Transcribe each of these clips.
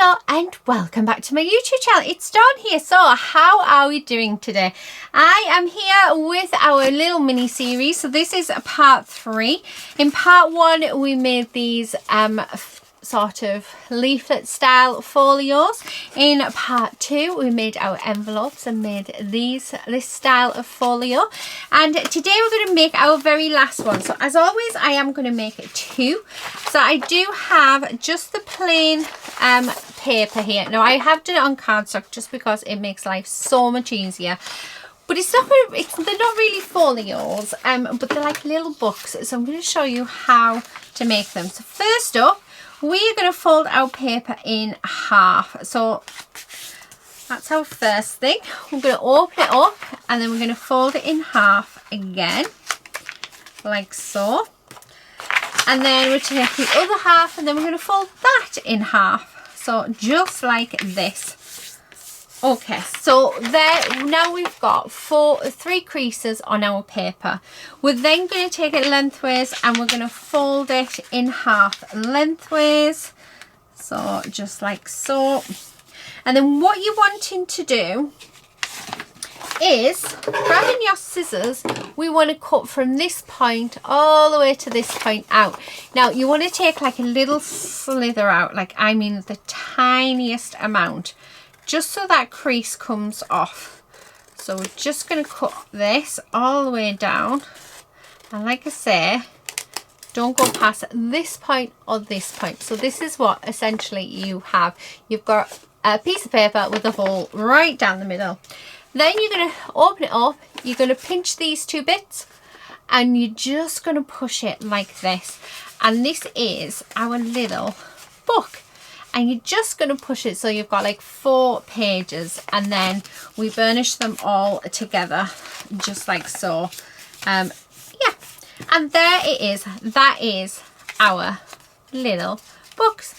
Hello and welcome back to my YouTube channel. It's Dawn here. So how are we doing today? I am here with our little mini series. So this is part 3. In part 1 we made these sort of leaflet style folios. In part 2 we made our envelopes and made this style of folio, and today we're going to make our very last one. So as always I am going to make 2. So I do have just the plain paper here. Now I have done it on cardstock just because it makes life so much easier. But they're not really folios, but they're like little books. So I'm going to show you how to make them. So first up, we're going to fold our paper in half. So that's our first thing. We're going to open it up and then we're going to fold it in half again, like so. And then we'll take the other half and then we're going to fold that in half. So just like this. Okay, so there, now we've got 3 creases on our paper. We're then going to take it lengthways and we're going to fold it in half lengthways. So just like so. And then what you're wanting to do is, grabbing your scissors, we want to cut from this point all the way to this point out. Now you want to take like a little slither out, like I mean the tiniest amount, just so that crease comes off. So we're just going to cut this all the way down, and like I say, don't go past this point or this point. So this is what essentially you have. You've got a piece of paper with a hole right down the middle. Then you're going to open it up, you're going to pinch these 2 bits and you're just going to push it like this. And this is our little book. And you're just going to push it so you've got like 4 pages, and then we burnish them all together just like so. Yeah, and there it is. That is our little books.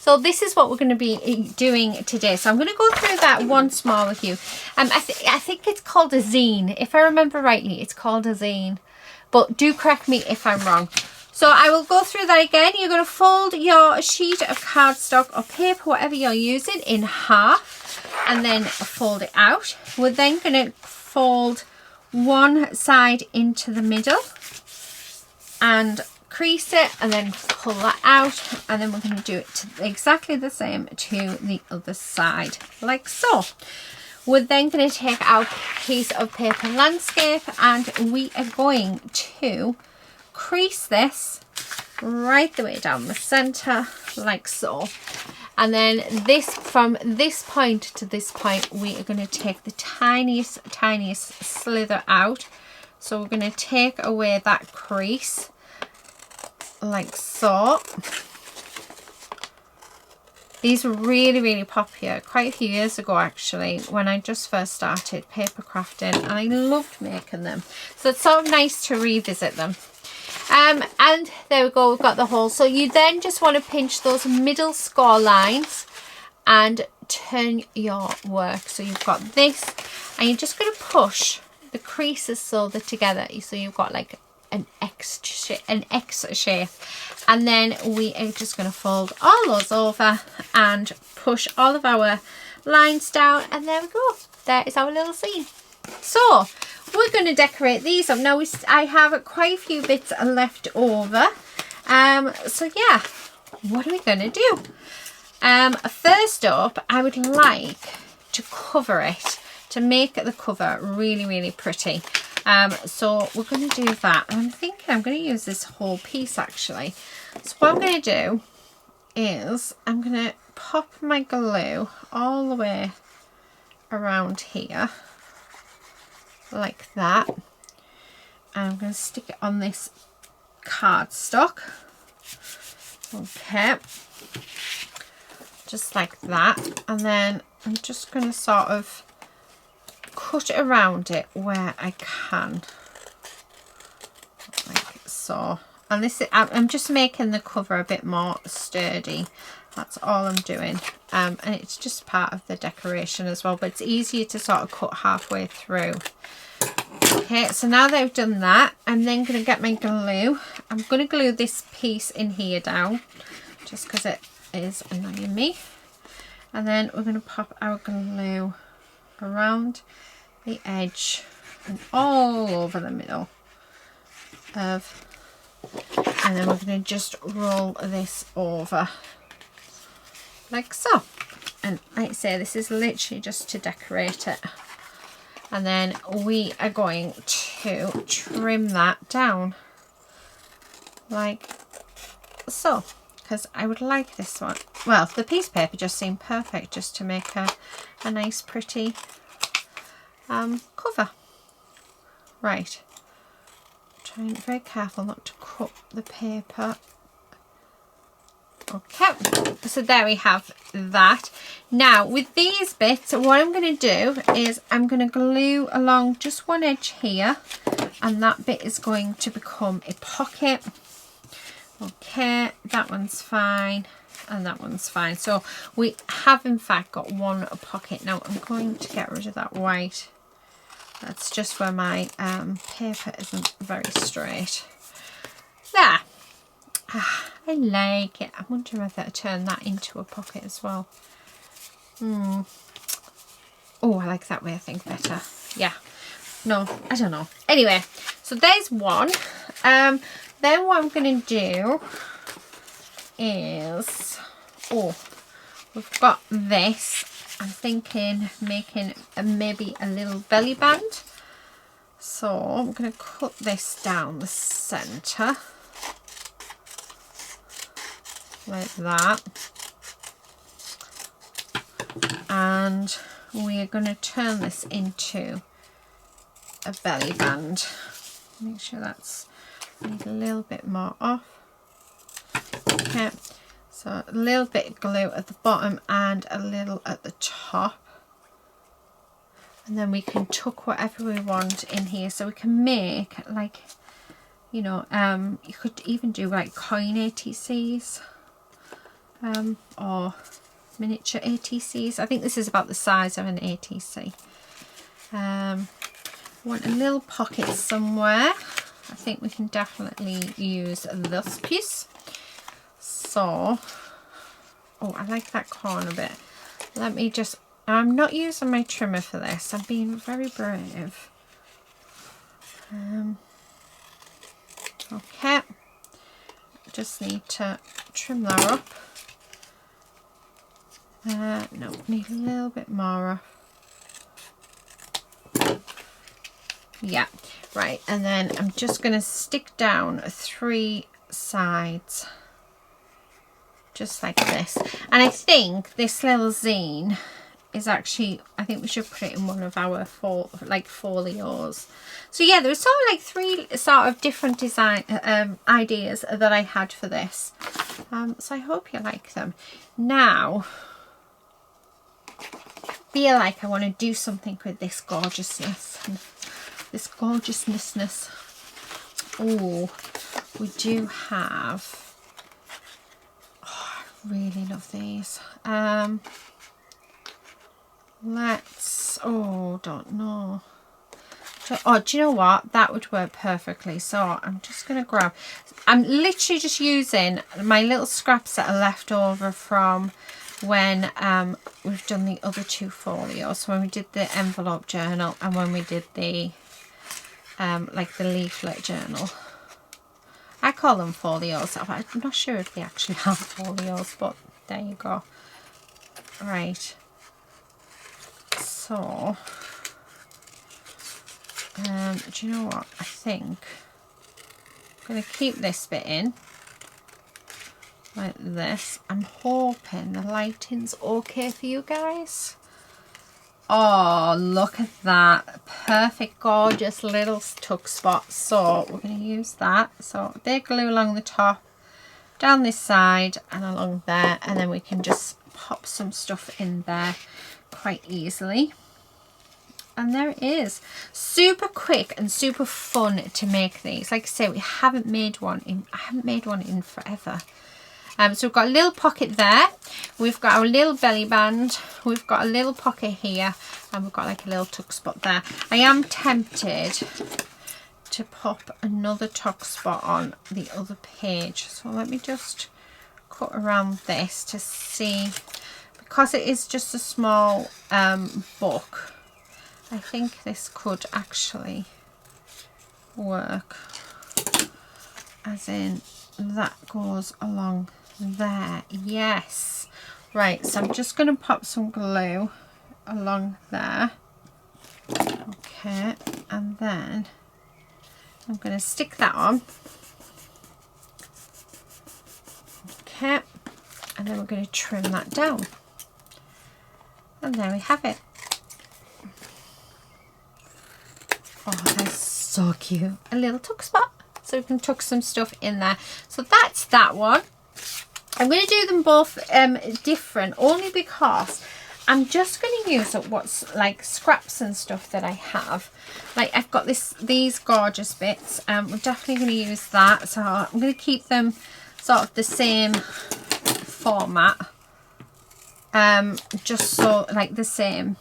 So this is what we're going to be doing today. So I'm going to go through that once more with you. I think it's called a zine. If I remember rightly, it's called a zine. But do correct me if I'm wrong. So I will go through that again. You're going to fold your sheet of cardstock or paper, whatever you're using, in half and then fold it out. We're then going to fold one side into the middle and crease it and then pull that out, and then we're going to do it exactly the same to the other side, like so. We're then going to take our piece of paper landscape and we are going to crease this right the way down the center, like so. And then this, from this point to this point, we are going to take the tiniest slither out. So we're going to take away that crease like so. These were really popular quite a few years ago actually, when I just first started paper crafting, and I loved making them. So it's sort of nice to revisit them. And there we go, we've got the hole. So you then just want to pinch those middle score lines and turn your work. So you've got this, and you're just going to push the creases so they're together. So you've got like an X shape, and then we are just going to fold all those over and push all of our lines down, and there we go. There is our little scene. So we're going to decorate these up now. I have quite a few bits left over, so yeah, what are we going to do? First up, I would like to cover it, to make the cover really pretty. So we're going to do that. I'm thinking I'm going to use this whole piece actually. So what I'm going to do is I'm going to pop my glue all the way around here like that, and I'm going to stick it on this cardstock. Okay, just like that, and then I'm just going to sort of cut around it where I can, like so. And this is, I'm just making the cover a bit more sturdy. That's all I'm doing, and it's just part of the decoration as well, but it's easier to sort of cut halfway through. Okay, so now that I've done that, I'm then going to get my glue. I'm going to glue this piece in here down just because it is annoying me. And then we're going to pop our glue around the edge and all over the middle of, and then we're going to just roll this over like so. And like I say, this is literally just to decorate it. And then we are going to trim that down like so, because I would like this one. Well, the piece of paper just seemed perfect just to make a nice pretty cover. Right, trying very careful not to cut the paper. Okay, so there we have that. Now with these bits, what I'm going to do is I'm going to glue along just one edge here, and that bit is going to become a pocket. Okay, that one's fine and that one's fine. So we have in fact got one pocket. Now I'm going to get rid of that white. That's just where my paper isn't very straight. There. I like it. I'm wondering whether I turn that into a pocket as well. Oh, I like that way, I think, better. Yeah. No, I don't know. Anyway, so there's one. Then what I'm going to do is, we've got this. I'm thinking making maybe a little belly band. So I'm going to cut this down the centre. Like that. And we're going to turn this into a belly band. Make sure that's need a little bit more off. Okay, so a little bit of glue at the bottom and a little at the top, and then we can tuck whatever we want in here. So we can make, like, you know, you could even do like coin ATCs or miniature ATCs. I think this is about the size of an ATC. Want a little pocket somewhere. I think we can definitely use this piece. So, I like that corner bit. Let me just, I'm not using my trimmer for this. I'm being very brave. Okay. Just need to trim that up. No, need a little bit more off. Yeah, right, and then I'm just going to stick down 3 sides just like this. And I think this little zine is actually, I think we should put it in one of our folios. So yeah, there was sort of like 3 sort of different design ideas that I had for this. So I hope you like them. Now, feel like I want to do something with this gorgeousness. This gorgeousness. Oh, we do have, I really love these. Don't know. Oh, do you know what? That would work perfectly. So I'm just going to grab, I'm literally just using my little scraps that are left over from when we've done the other 2 folios. So when we did the envelope journal and when we did the like the leaflet journal. I call them folios. I'm not sure if they actually have folios, but there you go. Right. So, do you know what? I think I'm going to keep this bit in like this. I'm hoping the lighting's okay for you guys. Oh, look at that. Perfect, gorgeous little tuck spot. So we're going to use that. So they glue along the top, down this side and along there. And then we can just pop some stuff in there quite easily. And there it is. Super quick and super fun to make these. Like I say, we haven't made one in, I haven't made one in forever. So we've got a little pocket there, we've got our little belly band, we've got a little pocket here, and we've got like a little tuck spot there. I am tempted to pop another tuck spot on the other page. So let me just cut around this to see, because it is just a small book, I think this could actually work, as in that goes along there. Yes. Right, so I'm just going to pop some glue along there. Okay, and then I'm going to stick that on. Okay, and then we're going to trim that down. And there we have it. Oh, that's so cute. A little tuck spot, so we can tuck some stuff in there. So that's that one. I'm going to do them both different, only because I'm just going to use up what's like scraps and stuff that I have. Like I've got these gorgeous bits. We're definitely going to use that. So I'm going to keep them sort of the same format. Just so like the same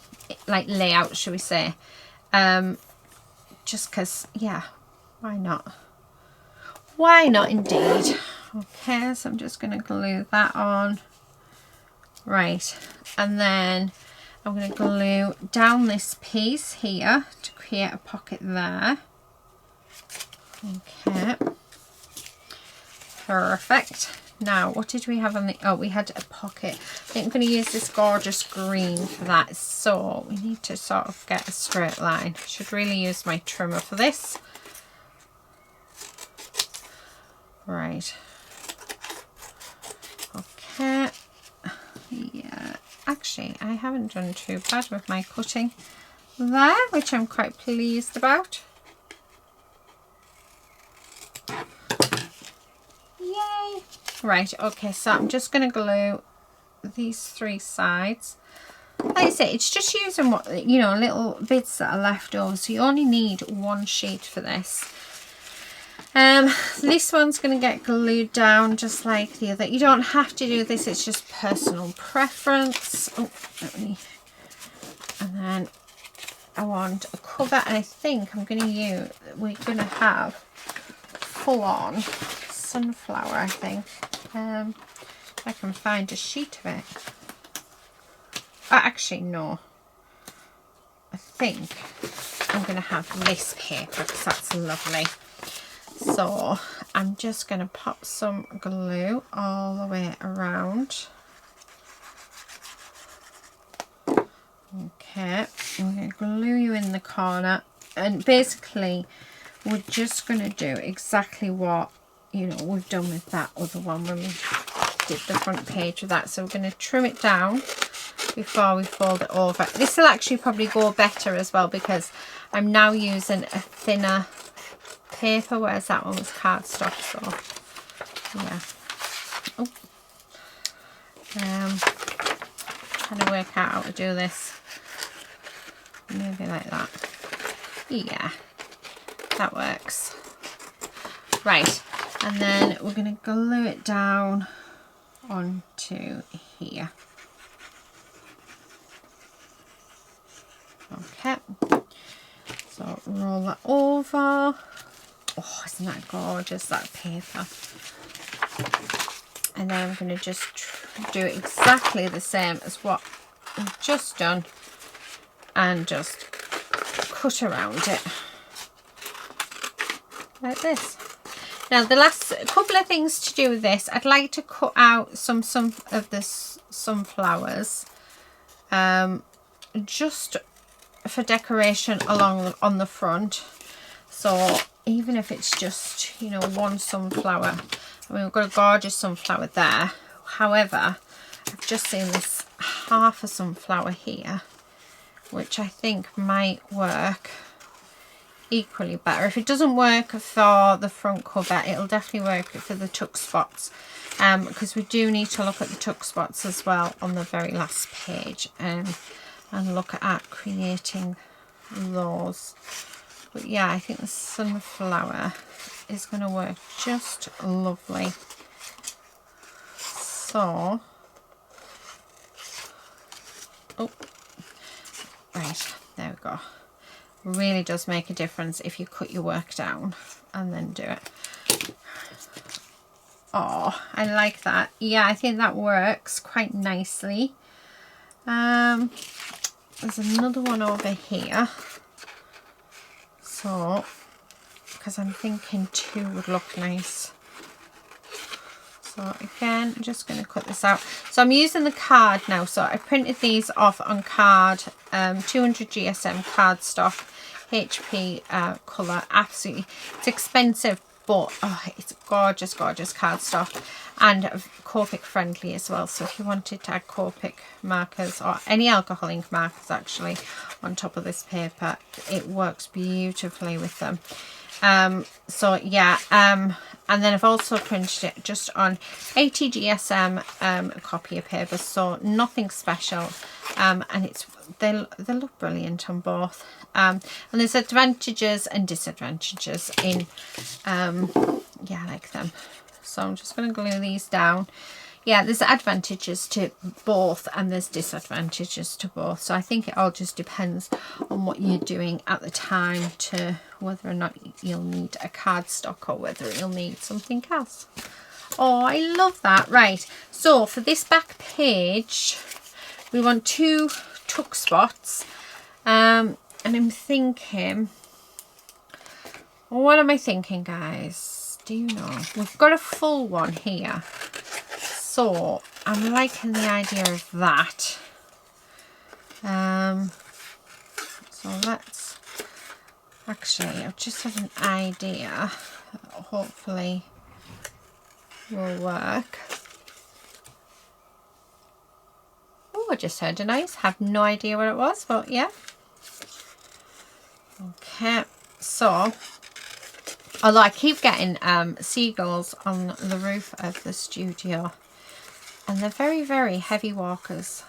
like layout, shall we say. Just because, yeah, why not? Why not indeed? Okay, so I'm just going to glue that on. Right, and then I'm going to glue down this piece here to create a pocket there. Okay, perfect. Now, what did we have on the... Oh, we had a pocket. I think I'm going to use this gorgeous green for that. So we need to sort of get a straight line. I should really use my trimmer for this. Right. Okay. Yeah. Actually, I haven't done too bad with my cutting there, which I'm quite pleased about. Yay! Right, okay, so I'm just going to glue these three sides. Like I say, it's just using what, you know, little bits that are left over. So you only need one sheet for this. This one's going to get glued down just like the other. You don't have to do this, it's just personal preference. Oh, and then I want a cover, and I think I'm going to use, we're going to have full on sunflower, I think. If I can find a sheet of it. Actually, no. I think I'm going to have this paper because that's lovely. So I'm just going to pop some glue all the way around. Okay, I'm going to glue you in the corner, and basically we're just going to do exactly what, you know, we've done with that other one when we did the front page of that. So we're going to trim it down before we fold it over. This will actually probably go better as well because I'm now using a thinner paper, whereas that one was cardstock. So yeah. Trying to work out how to do this. Maybe like that. Yeah, that works. Right, and then we're going to glue it down onto here. Okay, so roll that over. Oh, isn't that gorgeous, that paper? And then I'm going to just do exactly the same as what I've just done and just cut around it like this. Now the last couple of things to do with this, I'd like to cut out some of the sunflowers just for decoration on the front. So even if it's just, you know, one sunflower. I mean, we've got a gorgeous sunflower there. However, I've just seen this half a sunflower here, which I think might work equally better. If it doesn't work for the front cover, it'll definitely work for the tuck spots, because we do need to look at the tuck spots as well on the very last page, and look at creating those. But yeah, I think the sunflower is going to work just lovely. So, oh, right, there we go. Really does make a difference if you cut your work down and then do it. Oh, I like that. Yeah, I think that works quite nicely. There's another one over here. So, because I'm thinking 2 would look nice. So again, I'm just going to cut this out. So I'm using the card now. So I printed these off on card, 200 GSM cardstock, HP colour. Absolutely, it's expensive, but oh, it's gorgeous, gorgeous cardstock, and Copic friendly as well. So if you wanted to add Copic markers or any alcohol ink markers actually on top of this paper, it works beautifully with them. So yeah, and then I've also printed it just on 80 GSM copy of paper, so nothing special, and they look brilliant on both. And there's advantages and disadvantages in yeah, I like them. So I'm just going to glue these down. Yeah, there's advantages to both and there's disadvantages to both. So I think it all just depends on what you're doing at the time, to whether or not you'll need a cardstock or whether you'll need something else. Oh, I love that. Right, so for this back page, we want 2 tuck spots. And I'm thinking, what am I thinking, guys? Do you know? We've got a full one here. So I'm liking the idea of that. So let's actually, I've just had an idea that hopefully will work. Oh, I just heard a noise. Have no idea what it was, but yeah. Okay, so although I keep getting seagulls on the roof of the studio, and they're very, very heavy walkers.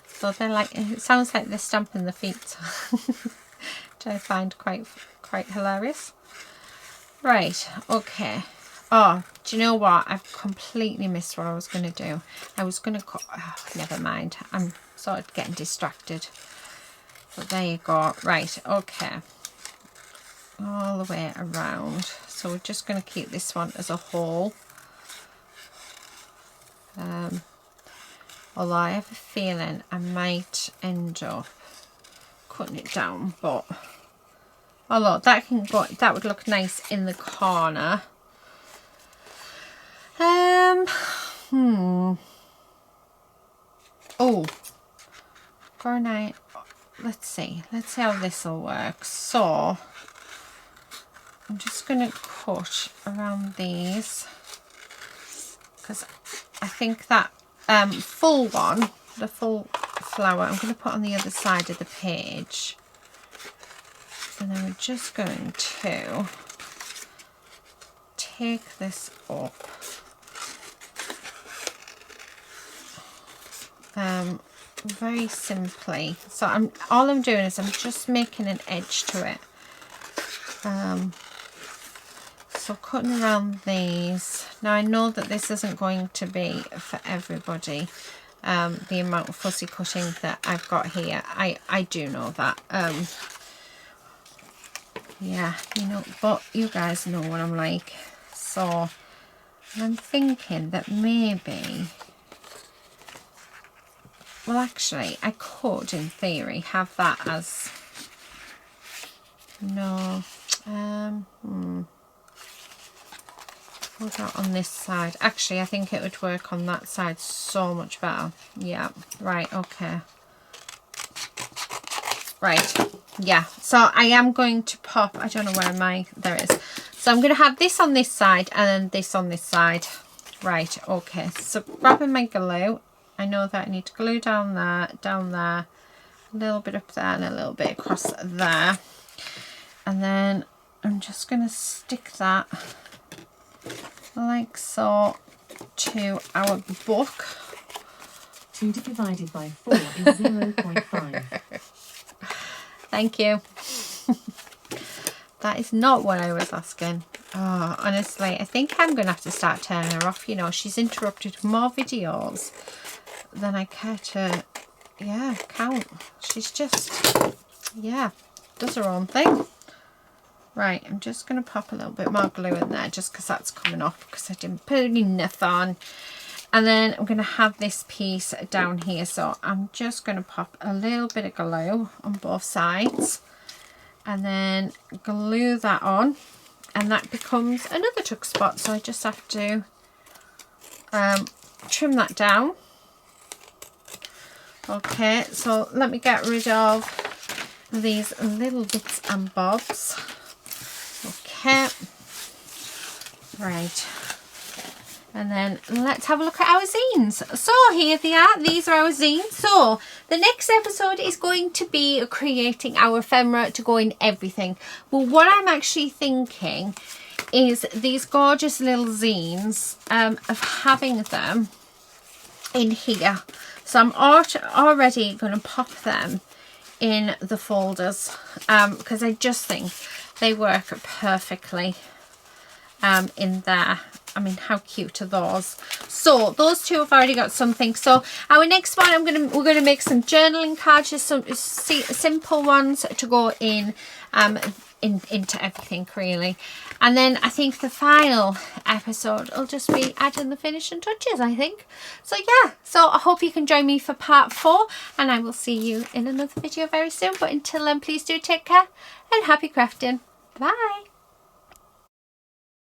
So they're like, it sounds like they're stamping their feet, which I find quite hilarious. Right, okay. Oh, do you know what? I've completely missed what I was going to do. I was going to cut, oh, never mind. I'm sort of getting distracted. But there you go. Right, okay. All the way around. So we're just going to keep this one as a whole. Although I have a feeling I might end up cutting it down, but although that can go, that would look nice in the corner. Oh, for a night. Let's see how this will work. So I'm just going to cut around these, because I think that full one, the full flower, I'm going to put on the other side of the page, and then we're just going to take this up very simply. So all I'm doing is I'm just making an edge to it. So cutting around these. Now I know that this isn't going to be for everybody, the amount of fussy cutting that I've got here. I do know that. Yeah, you know, but you guys know what I'm like. So I'm thinking that maybe, well actually I could in theory have that as, no, what about on this side? Actually I think it would work on that side so much better. Yeah, right, okay. Right, yeah, so I am going to pop, I don't know where there it is. So I'm going to have this on this side and then this on this side. Right, okay, so grabbing my glue, I know that I need to glue down there, a little bit up there and a little bit across there. And then I'm just going to stick that like so to our book. 2 divided by 4 is 0.5. Thank you. That is not what I was asking. Oh, honestly, I think I'm going to have to start turning her off. You know, she's interrupted more videos than I care to, yeah, count. She's just, yeah, does her own thing. Right, I'm just going to pop a little bit more glue in there just because that's coming off, because I didn't put enough on. And then I'm going to have this piece down here. So I'm just going to pop a little bit of glue on both sides. And then glue that on. And that becomes another tuck spot. So I just have to trim that down. Okay, so let me get rid of these little bits and bobs. Okay, right, and then let's have a look at our zines. So here they are, these are our zines. So the next episode is going to be creating our ephemera to go in everything. Well, what I'm actually thinking is these gorgeous little zines, of having them in here. So I'm already going to pop them in the folders, because I just think they work perfectly in there. I mean, how cute are those? So those two have already got something. So our next one, we're gonna make some journaling cards, just some simple ones to go in into everything really. And then I think the final episode will just be adding the finishing touches, I think. So yeah, so I hope you can join me for part 4, and I will see you in another video very soon. But until then, please do take care and happy crafting. Bye.